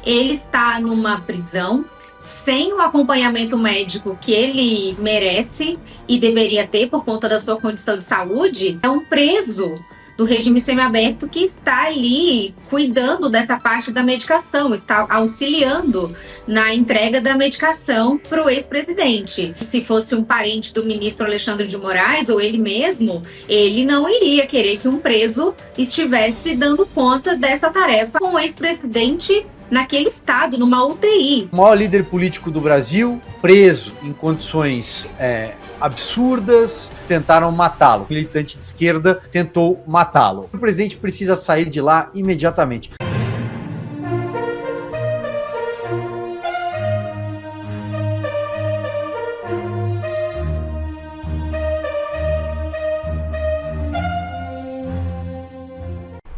ele está numa prisão sem o acompanhamento médico que ele merece e deveria ter por conta da sua condição de saúde. É um preso do regime semiaberto que está ali cuidando dessa parte da medicação, está auxiliando na entrega da medicação para o ex-presidente. Se fosse um parente do ministro Alexandre de Moraes ou ele mesmo, ele não iria querer que um preso estivesse dando conta dessa tarefa com o ex-presidente naquele estado, numa UTI. O maior líder político do Brasil, preso em condições absurdas, tentaram matá-lo. O militante de esquerda tentou matá-lo. O presidente precisa sair de lá imediatamente.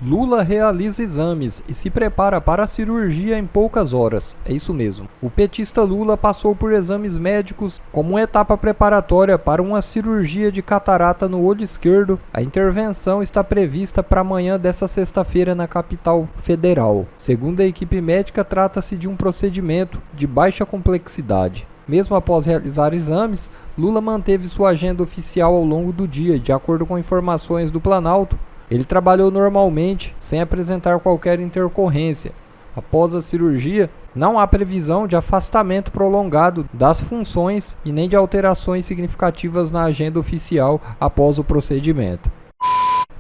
Lula realiza exames e se prepara para a cirurgia em poucas horas. É isso mesmo. O petista Lula passou por exames médicos como uma etapa preparatória para uma cirurgia de catarata no olho esquerdo. A intervenção está prevista para amanhã desta sexta-feira na capital federal. Segundo a equipe médica, trata-se de um procedimento de baixa complexidade. Mesmo após realizar exames, Lula manteve sua agenda oficial ao longo do dia, de acordo com informações do Planalto. Ele trabalhou normalmente, sem apresentar qualquer intercorrência. Após a cirurgia, não há previsão de afastamento prolongado das funções e nem de alterações significativas na agenda oficial após o procedimento.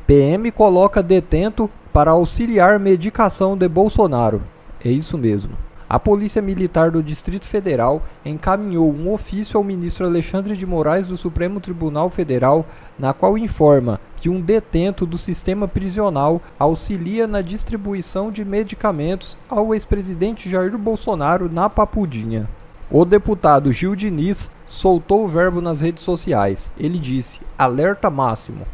PM coloca detento para auxiliar medicação de Bolsonaro. É isso mesmo. A Polícia Militar do Distrito Federal encaminhou um ofício ao ministro Alexandre de Moraes do Supremo Tribunal Federal, na qual informa que um detento do sistema prisional auxilia na distribuição de medicamentos ao ex-presidente Jair Bolsonaro na Papudinha. O deputado Gil Diniz soltou o verbo nas redes sociais. Ele disse: alerta máximo.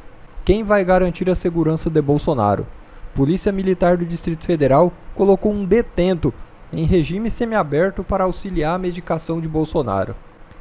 Quem vai garantir a segurança de Bolsonaro? Polícia Militar do Distrito Federal colocou um detento em regime semiaberto para auxiliar a medicação de Bolsonaro.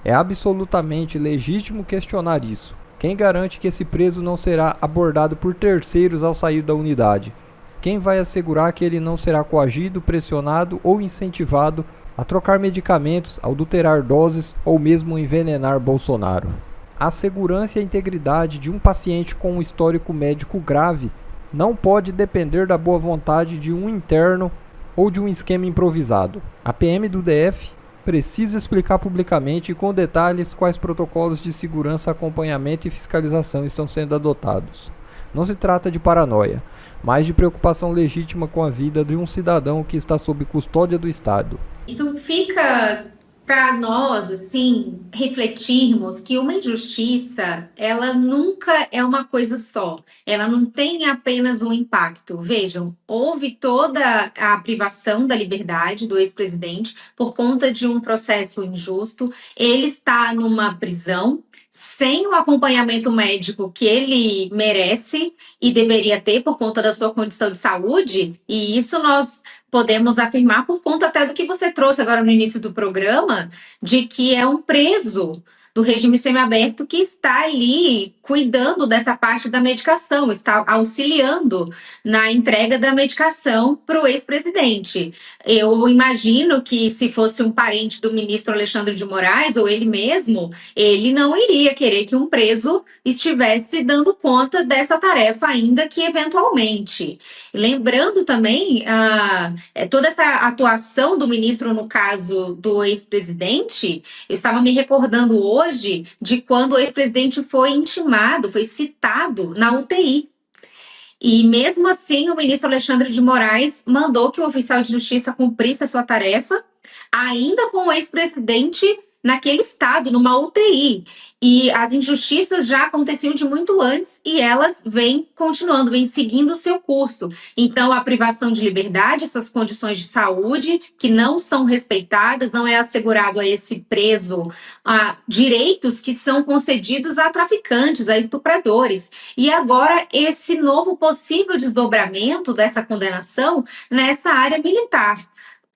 É absolutamente legítimo questionar isso. Quem garante que esse preso não será abordado por terceiros ao sair da unidade? Quem vai assegurar que ele não será coagido, pressionado ou incentivado a trocar medicamentos, adulterar doses ou mesmo envenenar Bolsonaro? A segurança e a integridade de um paciente com um histórico médico grave não pode depender da boa vontade de um interno ou de um esquema improvisado. A PM do DF precisa explicar publicamente e com detalhes quais protocolos de segurança, acompanhamento e fiscalização estão sendo adotados. Não se trata de paranoia, mas de preocupação legítima com a vida de um cidadão que está sob custódia do Estado. Isso fica para nós, assim, refletirmos que uma injustiça, ela nunca é uma coisa só. Ela não tem apenas um impacto. Vejam, houve toda a privação da liberdade do ex-presidente por conta de um processo injusto. Ele está numa prisão sem o acompanhamento médico que ele merece e deveria ter por conta da sua condição de saúde, e isso nós podemos afirmar por conta até do que você trouxe agora no início do programa, de que é um preso do regime semiaberto que está ali cuidando dessa parte da medicação, está auxiliando na entrega da medicação para o ex-presidente. Eu imagino que se fosse um parente do ministro Alexandre de Moraes ou ele mesmo, ele não iria querer que um preso estivesse dando conta dessa tarefa, ainda que eventualmente. Lembrando também toda essa atuação do ministro no caso do ex-presidente, eu estava me recordando hoje de quando o ex-presidente foi intimado, foi citado na UTI. E mesmo assim, o ministro Alexandre de Moraes mandou que o oficial de justiça cumprisse a sua tarefa, ainda com o ex-presidente naquele estado, numa UTI. E as injustiças já aconteciam de muito antes e elas vêm continuando, vêm seguindo o seu curso. Então, a privação de liberdade, essas condições de saúde que não são respeitadas, não é assegurado a esse preso direitos que são concedidos a traficantes, a estupradores. E agora, esse novo possível desdobramento dessa condenação nessa área militar.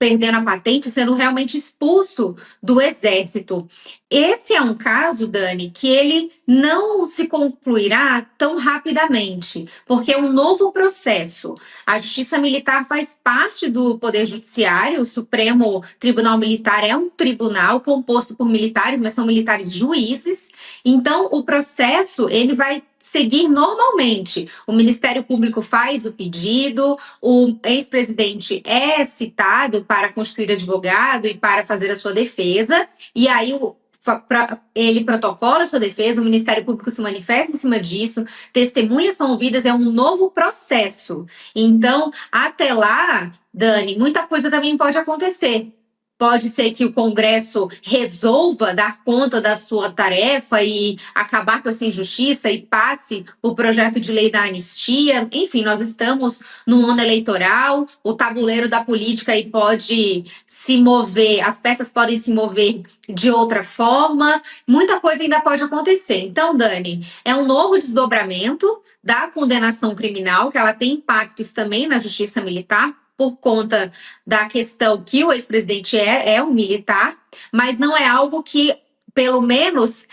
perdendo a patente, sendo realmente expulso do exército. Esse é um caso, Dani, que ele não se concluirá tão rapidamente, porque é um novo processo. A Justiça Militar faz parte do Poder Judiciário, o Supremo Tribunal Militar é um tribunal composto por militares, mas são militares juízes. Então, o processo ele vai seguir normalmente. O Ministério Público faz o pedido, o ex-presidente é citado para constituir advogado e para fazer a sua defesa, e aí ele protocola a sua defesa, o Ministério Público se manifesta em cima disso, testemunhas são ouvidas, é um novo processo. Então, até lá, Dani, muita coisa também pode acontecer. Pode ser que o Congresso resolva dar conta da sua tarefa e acabar com essa injustiça e passe o projeto de lei da anistia. Enfim, nós estamos no ano eleitoral, o tabuleiro da política aí pode se mover, as peças podem se mover de outra forma, muita coisa ainda pode acontecer. Então, Dani, é um novo desdobramento da condenação criminal, que ela tem impactos também na justiça militar, por conta da questão que o ex-presidente é um militar, mas não é algo que, pelo menos,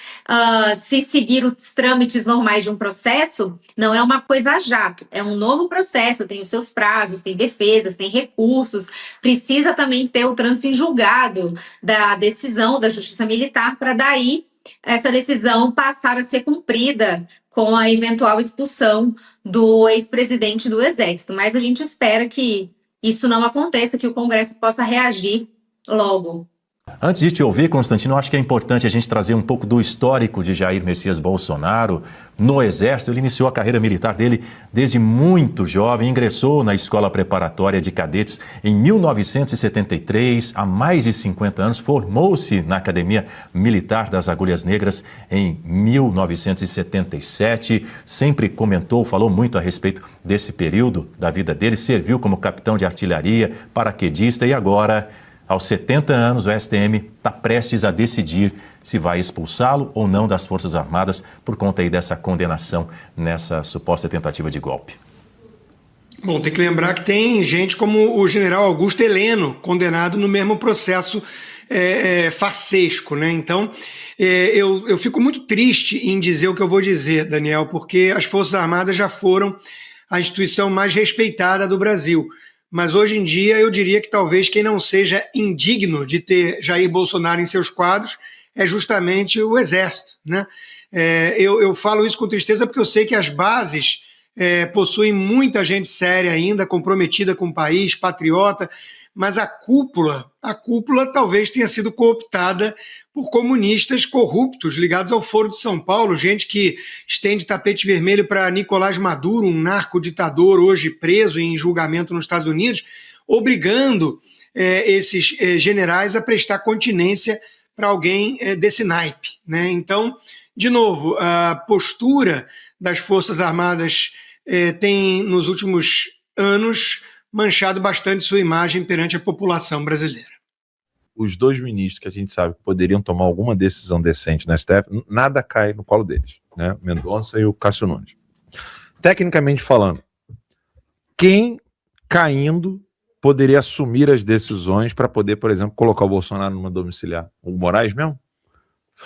se seguir os trâmites normais de um processo, não é uma coisa a jato, é um novo processo, tem os seus prazos, tem defesas, tem recursos, precisa também ter o trânsito em julgado da decisão da Justiça Militar, para daí essa decisão passar a ser cumprida com a eventual expulsão do ex-presidente do Exército. Mas a gente espera que isso não aconteça, que o Congresso possa reagir logo. Antes de te ouvir, Constantino, eu acho que é importante a gente trazer um pouco do histórico de Jair Messias Bolsonaro no Exército. Ele iniciou a carreira militar dele desde muito jovem, ingressou na Escola Preparatória de Cadetes em 1973, há mais de 50 anos, formou-se na Academia Militar das Agulhas Negras em 1977, sempre comentou, falou muito a respeito desse período da vida dele, serviu como capitão de artilharia, paraquedista e agora, aos 70 anos, o STM está prestes a decidir se vai expulsá-lo ou não das Forças Armadas por conta aí dessa condenação nessa suposta tentativa de golpe. Bom, tem que lembrar que tem gente como o general Augusto Heleno, condenado no mesmo processo farsesco, né? Então, eu fico muito triste em dizer o que eu vou dizer, Daniel, porque as Forças Armadas já foram a instituição mais respeitada do Brasil. Mas hoje em dia eu diria que talvez quem não seja indigno de ter Jair Bolsonaro em seus quadros é justamente o Exército, né? Eu falo isso com tristeza porque eu sei que as bases possuem muita gente séria ainda, comprometida com o país, patriota, mas a cúpula talvez tenha sido cooptada por comunistas corruptos ligados ao Foro de São Paulo, gente que estende tapete vermelho para Nicolás Maduro, um narcoditador hoje preso em julgamento nos Estados Unidos, obrigando esses generais a prestar continência para alguém desse naipe, né? Então, de novo, a postura das Forças Armadas tem, nos últimos anos, manchado bastante sua imagem perante a população brasileira. Os dois ministros que a gente sabe que poderiam tomar alguma decisão decente no STF, nada cai no colo deles, né? Mendonça e o Cássio Nunes. Tecnicamente falando, quem caindo poderia assumir as decisões para poder, por exemplo, colocar o Bolsonaro numa domiciliar? O Moraes mesmo?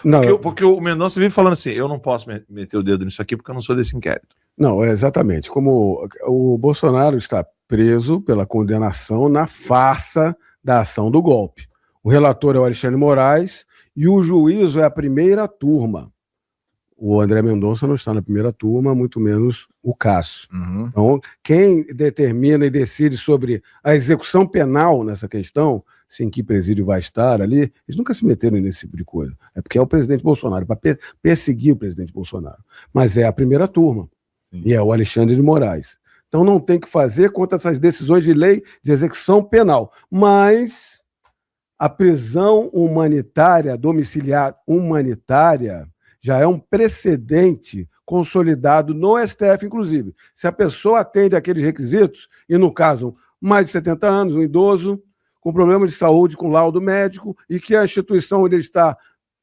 Não, porque o Mendonça vive falando assim, eu não posso meter o dedo nisso aqui porque eu não sou desse inquérito. Não, exatamente. Como o Bolsonaro está preso pela condenação na farsa da ação do golpe. O relator é o Alexandre Moraes e o juízo é a primeira turma. O André Mendonça não está na primeira turma, muito menos o Cássio. Uhum. Então, quem determina e decide sobre a execução penal nessa questão, se em que presídio vai estar ali, eles nunca se meteram nesse tipo de coisa. É porque é o presidente Bolsonaro, para perseguir o presidente Bolsonaro. Mas é a primeira turma. Sim. E é o Alexandre de Moraes. Então não tem que fazer contra essas decisões de lei de execução penal. Mas a prisão humanitária, domiciliar humanitária, já é um precedente consolidado no STF, inclusive. Se a pessoa atende aqueles requisitos, e no caso, mais de 70 anos, um idoso, com problemas de saúde, com laudo médico, e que a instituição onde ele está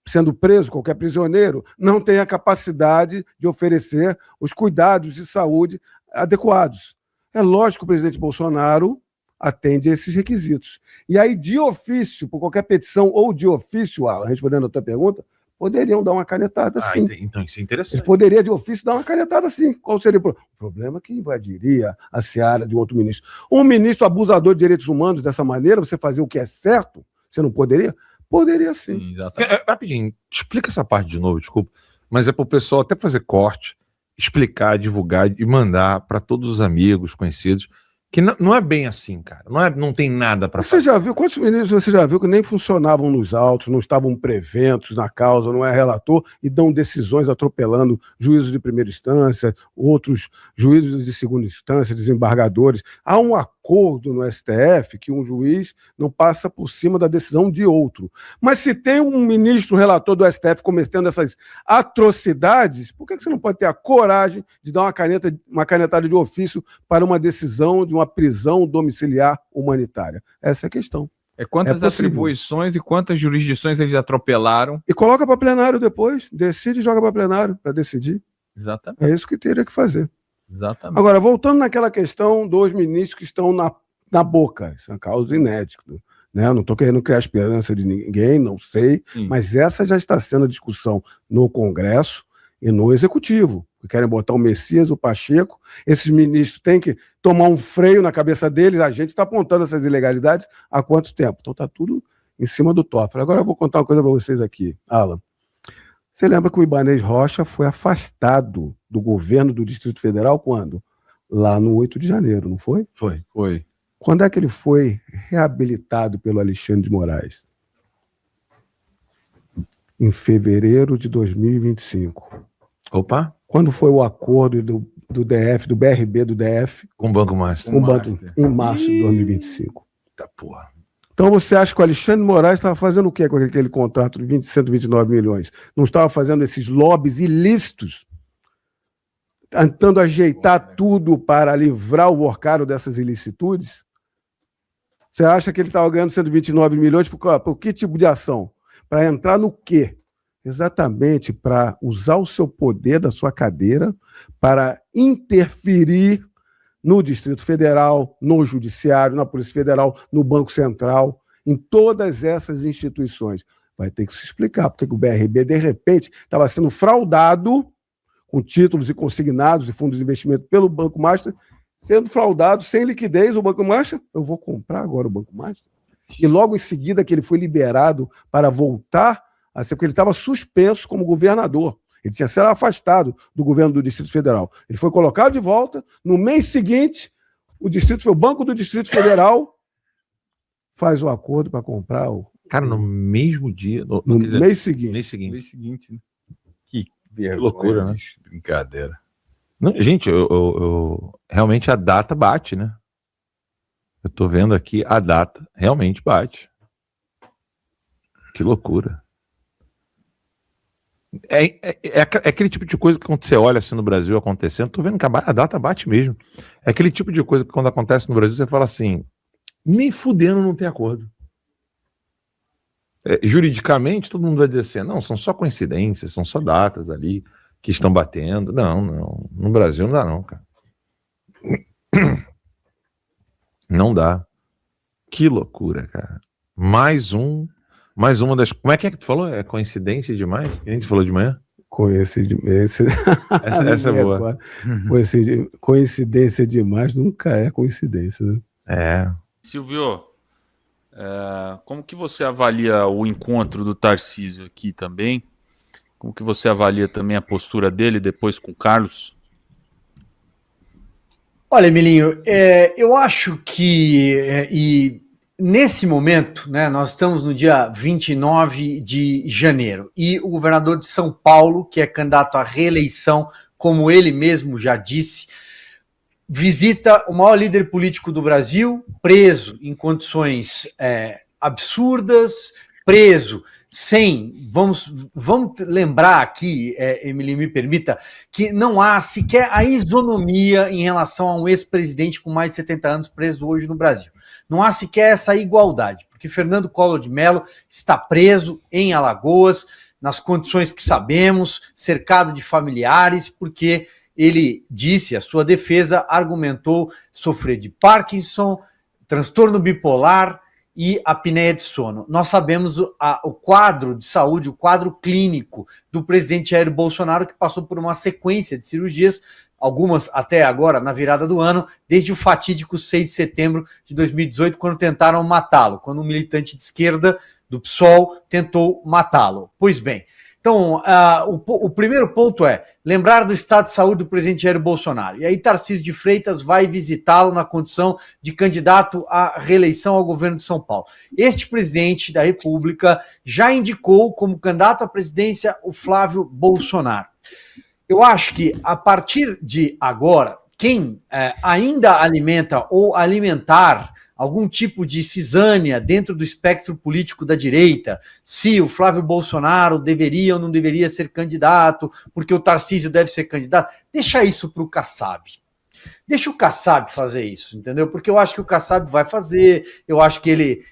sendo preso, qualquer prisioneiro, não tem a capacidade de oferecer os cuidados de saúde adequados. É lógico que o presidente Bolsonaro atende a esses requisitos. E aí, de ofício, por qualquer petição ou de ofício, Alan, respondendo a tua pergunta, poderiam dar uma canetada sim. Então isso é interessante. Eles poderiam, de ofício, dar uma canetada sim. Qual seria o problema? O problema é que invadiria a seara de outro ministro. Um ministro abusador de direitos humanos dessa maneira, você fazer o que é certo, você não poderia? Poderia sim. Sim, exatamente. Rapidinho, explica essa parte de novo, desculpa. Mas é para o pessoal até fazer corte, explicar, divulgar e mandar para todos os amigos, conhecidos, que não é bem assim, cara. Não tem nada para fazer. Você já viu, quantos ministros você já viu que nem funcionavam nos autos, não estavam preventos na causa, não é relator, e dão decisões atropelando juízos de primeira instância, outros juízes de segunda instância, desembargadores. Há um acordo no STF que um juiz não passa por cima da decisão de outro. Mas se tem um ministro relator do STF cometendo essas atrocidades, por que você não pode ter a coragem de dar uma canetada de ofício para uma decisão de uma prisão domiciliar humanitária? Essa é a questão. É quantas É possível. atribuições e quantas jurisdições eles atropelaram. E coloca para plenário depois, decide e joga para plenário para decidir. Exatamente. É isso que teria que fazer. Exatamente. Agora, voltando naquela questão dos ministros que estão na boca, isso é uma causa inédita, né? Eu não estou querendo criar esperança de ninguém, não sei, mas essa já está sendo a discussão no Congresso e no Executivo, que querem botar o Messias, o Pacheco. Esses ministros têm que tomar um freio na cabeça deles. A gente está apontando essas ilegalidades há quanto tempo? Então está tudo em cima do Toffoli. Agora eu vou contar uma coisa para vocês aqui, Alan. Você lembra que o Ibanez Rocha foi afastado do governo do Distrito Federal quando? Lá no 8 de janeiro, não foi? Foi. Quando é que ele foi reabilitado pelo Alexandre de Moraes? Em fevereiro de 2025. Opa, Quando foi o acordo do DF, do BRB do DF, com o Banco Master. com o banco em março de 2025? Tá porra. Então você acha que o Alexandre de Moraes estava fazendo o quê com aquele contrato de 129 milhões? Não estava fazendo esses lobbies ilícitos? Tentando ajeitar tudo para livrar o Worcaro dessas ilicitudes? Você acha que ele estava ganhando 129 milhões por que tipo de ação? Para entrar no quê? Exatamente para usar o seu poder da sua cadeira para interferir no Distrito Federal, no Judiciário, na Polícia Federal, no Banco Central, em todas essas instituições. Vai ter que se explicar porque o BRB, de repente, estava sendo fraudado com títulos e consignados e fundos de investimento pelo Banco Master, sendo fraudado sem liquidez. O Banco Master, eu vou comprar agora o Banco Master. E logo em seguida que ele foi liberado para voltar a ser, porque ele estava suspenso como governador. Ele tinha sido afastado do governo do Distrito Federal. Ele foi colocado de volta. No mês seguinte, o Banco do Distrito Federal faz o acordo para comprar o. Cara, no mesmo dia. No mês seguinte. Mês seguinte. Foi o seguinte, né? Que loucura, né? Brincadeira. Não, gente, realmente a data bate, né? Eu tô vendo aqui, a data realmente bate. Que loucura. É aquele tipo de coisa que quando você olha assim no Brasil acontecendo, tô vendo que a data bate mesmo. É aquele tipo de coisa que quando acontece no Brasil você fala assim, nem fudendo não tem acordo. Juridicamente todo mundo vai dizer assim, não, são só coincidências, são só datas ali que estão batendo. Não, no Brasil não dá não, cara. Não dá. Que loucura, cara. Mais uma das... Como é que tu falou? É coincidência demais? Que a gente falou de manhã? Coincidência. Essa é boa. Coincidência demais nunca é coincidência, né? É. Silvio, como que você avalia o encontro do Tarcísio aqui também? Como que você avalia também a postura dele depois com o Carlos? Olha, Emilinho, eu acho que nesse momento, né, nós estamos no dia 29 de janeiro e o governador de São Paulo, que é candidato à reeleição, como ele mesmo já disse, visita o maior líder político do Brasil, preso em condições absurdas, preso sem... Vamos lembrar aqui, Emily, me permita, que não há sequer a isonomia em relação a um ex-presidente com mais de 70 anos preso hoje no Brasil. Não há sequer essa igualdade, porque Fernando Collor de Mello está preso em Alagoas, nas condições que sabemos, cercado de familiares, porque ele disse, a sua defesa argumentou sofrer de Parkinson, transtorno bipolar e apneia de sono. Nós sabemos o quadro de saúde, o quadro clínico do presidente Jair Bolsonaro, que passou por uma sequência de cirurgias, algumas até agora, na virada do ano, desde o fatídico 6 de setembro de 2018, quando tentaram matá-lo, quando um militante de esquerda do PSOL tentou matá-lo. Pois bem, então, o primeiro ponto é lembrar do estado de saúde do presidente Jair Bolsonaro. E aí Tarcísio de Freitas vai visitá-lo na condição de candidato à reeleição ao governo de São Paulo. Este presidente da República já indicou como candidato à presidência o Flávio Bolsonaro. Eu acho que, a partir de agora, quem ainda alimenta ou alimentar algum tipo de cisânia dentro do espectro político da direita, se o Flávio Bolsonaro deveria ou não deveria ser candidato, porque o Tarcísio deve ser candidato, deixa isso para o Kassab. Deixa o Kassab fazer isso, entendeu? Porque eu acho que o Kassab vai fazer, eu acho que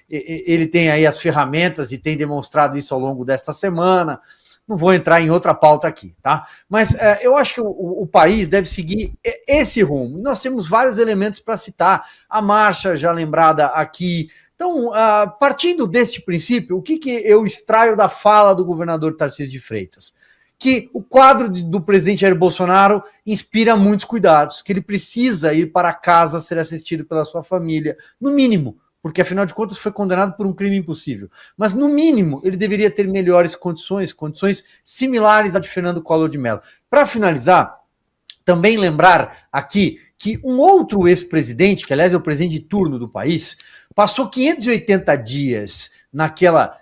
ele tem aí as ferramentas e tem demonstrado isso ao longo desta semana. Não vou entrar em outra pauta aqui, tá? Mas eu acho que o país deve seguir esse rumo. Nós temos vários elementos para citar. A marcha já lembrada aqui. Então, partindo deste princípio, o que eu extraio da fala do governador Tarcísio de Freitas? Que o quadro do presidente Jair Bolsonaro inspira muitos cuidados, que ele precisa ir para casa ser assistido pela sua família, no mínimo, porque afinal de contas foi condenado por um crime impossível. Mas no mínimo ele deveria ter melhores condições similares à de Fernando Collor de Mello. Para finalizar, também lembrar aqui que um outro ex-presidente, que aliás é o presidente de turno do país, passou 580 dias naquela...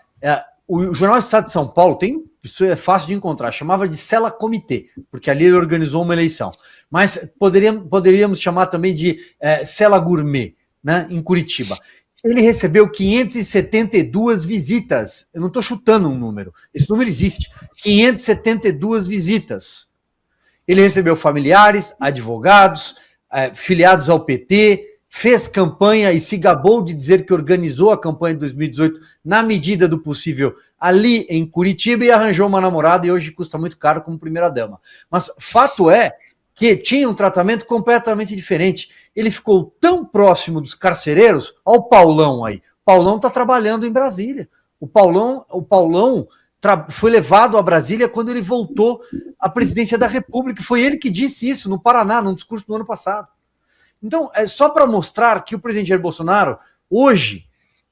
o Jornal Estado de São Paulo tem, isso é fácil de encontrar, chamava de cela comitê, porque ali ele organizou uma eleição. Mas poderíamos chamar também de cela gourmet, né, em Curitiba. Ele recebeu 572 visitas. Eu não estou chutando um número. Esse número existe. 572 visitas. Ele recebeu familiares, advogados, filiados ao PT, fez campanha e se gabou de dizer que organizou a campanha de 2018 na medida do possível ali em Curitiba e arranjou uma namorada e hoje custa muito caro como primeira-dama. Mas fato é que tinha um tratamento completamente diferente. Ele ficou tão próximo dos carcereiros, olha o Paulão aí. O Paulão está trabalhando em Brasília. O Paulão foi levado a Brasília quando ele voltou à presidência da República. Foi ele que disse isso no Paraná, num discurso do ano passado. Então, é só para mostrar que o presidente Jair Bolsonaro, hoje,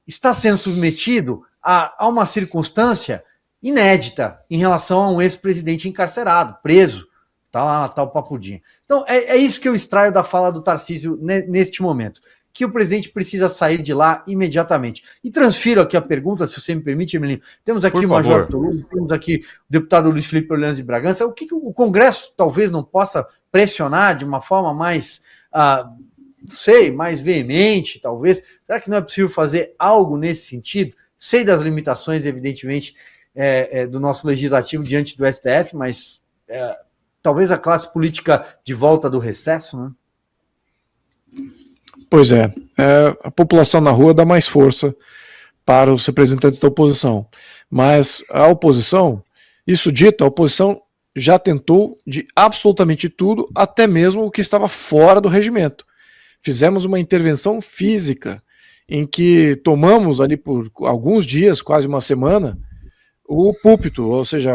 está sendo submetido a uma circunstância inédita em relação a um ex-presidente encarcerado, preso. Tá lá, tá o papudinho. Então, é isso que eu extraio da fala do Tarcísio neste momento, que o presidente precisa sair de lá imediatamente. E transfiro aqui a pergunta, se você me permite, Emelinho. Temos aqui o Major Toulouse, temos aqui o deputado Luiz Felipe Orleans de Bragança. O que o Congresso talvez não possa pressionar de uma forma mais, não sei, mais veemente, talvez? Será que não é possível fazer algo nesse sentido? Sei das limitações, evidentemente, do nosso legislativo diante do STF, mas... talvez a classe política de volta do recesso, né? Pois é. A população na rua dá mais força para os representantes da oposição. Mas a oposição, isso dito, a oposição já tentou de absolutamente tudo, até mesmo o que estava fora do regimento. Fizemos uma intervenção física, em que tomamos ali por alguns dias, quase uma semana, o púlpito, ou seja,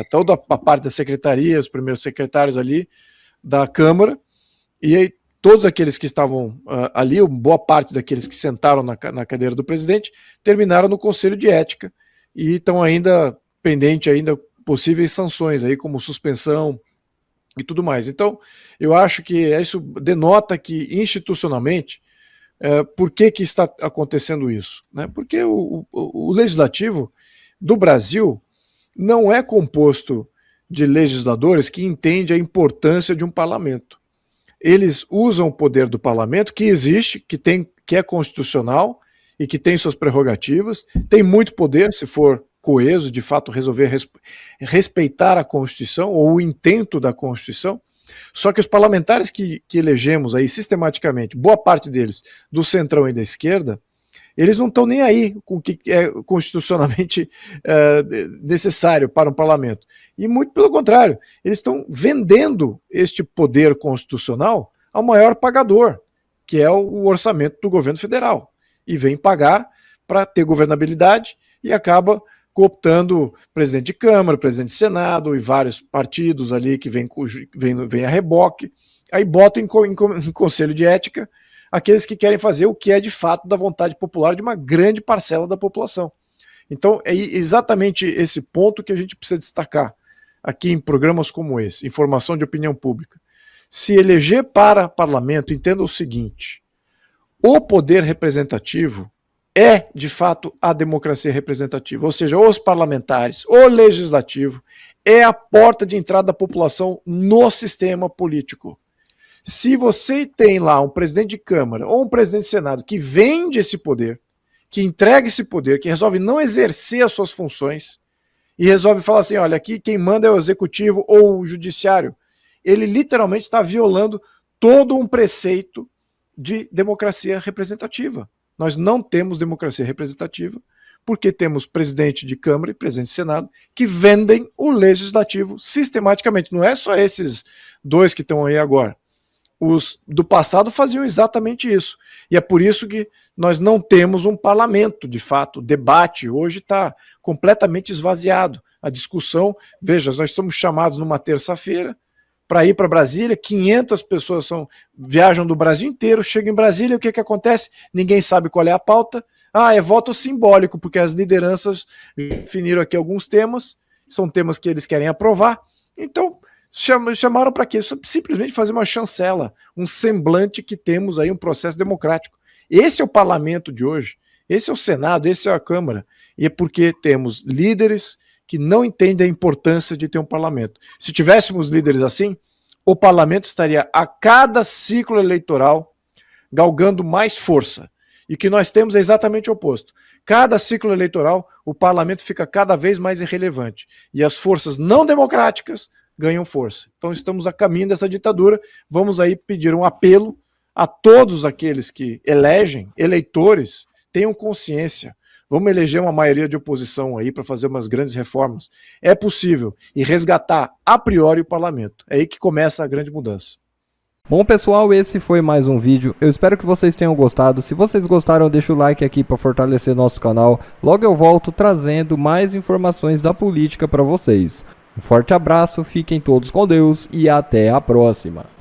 toda a parte da secretaria, os primeiros secretários ali da Câmara, e aí todos aqueles que estavam ali, boa parte daqueles que sentaram na cadeira do presidente, terminaram no Conselho de Ética e estão ainda pendente ainda possíveis sanções aí, como suspensão e tudo mais. Então, eu acho que isso denota que institucionalmente, por que está acontecendo isso? Né? Porque o legislativo do Brasil não é composto de legisladores que entendem a importância de um parlamento. Eles usam o poder do parlamento, que existe, que é constitucional e que tem suas prerrogativas, tem muito poder, se for coeso, de fato resolver respeitar a Constituição ou o intento da Constituição. Só que os parlamentares que elegemos aí sistematicamente, boa parte deles do centrão e da esquerda, eles não estão nem aí com o que é constitucionalmente necessário para um parlamento. E muito pelo contrário, eles estão vendendo este poder constitucional ao maior pagador, que é o orçamento do governo federal. e vem pagar para ter governabilidade e acaba cooptando presidente de Câmara, presidente de Senado e vários partidos ali que vem a reboque, aí botam em conselho de ética aqueles que querem fazer o que é de fato da vontade popular de uma grande parcela da população. Então é exatamente esse ponto que a gente precisa destacar aqui em programas como esse, informação de opinião pública. Se eleger para parlamento, entenda o seguinte: o poder representativo é, de fato, a democracia representativa, ou seja, os parlamentares, o legislativo, é a porta de entrada da população no sistema político. Se você tem lá um presidente de Câmara ou um presidente de Senado que vende esse poder, que entrega esse poder, que resolve não exercer as suas funções e resolve falar assim, olha, aqui quem manda é o executivo ou o judiciário, ele literalmente está violando todo um preceito de democracia representativa. Nós não temos democracia representativa porque temos presidente de Câmara e presidente de Senado que vendem o legislativo sistematicamente. Não é só esses dois que estão aí agora. Os do passado faziam exatamente isso. E é por isso que nós não temos um parlamento, de fato. O debate hoje está completamente esvaziado. A discussão, veja, nós somos chamados numa terça-feira para ir para Brasília, 500 pessoas viajam do Brasil inteiro, chegam em Brasília, o que acontece? Ninguém sabe qual é a pauta. É voto simbólico, porque as lideranças definiram aqui alguns temas, são temas que eles querem aprovar. Então, chamaram para quê? Simplesmente fazer uma chancela, um semblante que temos aí um processo democrático. Esse é o parlamento de hoje, esse é o Senado, esse é a Câmara. E é porque temos líderes que não entendem a importância de ter um parlamento. Se tivéssemos líderes assim, o parlamento estaria a cada ciclo eleitoral galgando mais força. E o que nós temos é exatamente o oposto. Cada ciclo eleitoral, o parlamento fica cada vez mais irrelevante. E as forças não democráticas ganham força. Então estamos a caminho dessa ditadura. Vamos aí pedir um apelo a todos aqueles que elegem, eleitores, tenham consciência. Vamos eleger uma maioria de oposição aí para fazer umas grandes reformas. É possível. E resgatar a priori o parlamento. É aí que começa a grande mudança. Bom, pessoal, esse foi mais um vídeo. Eu espero que vocês tenham gostado. Se vocês gostaram, deixa o like aqui para fortalecer nosso canal. Logo eu volto trazendo mais informações da política para vocês. Um forte abraço, fiquem todos com Deus e até a próxima.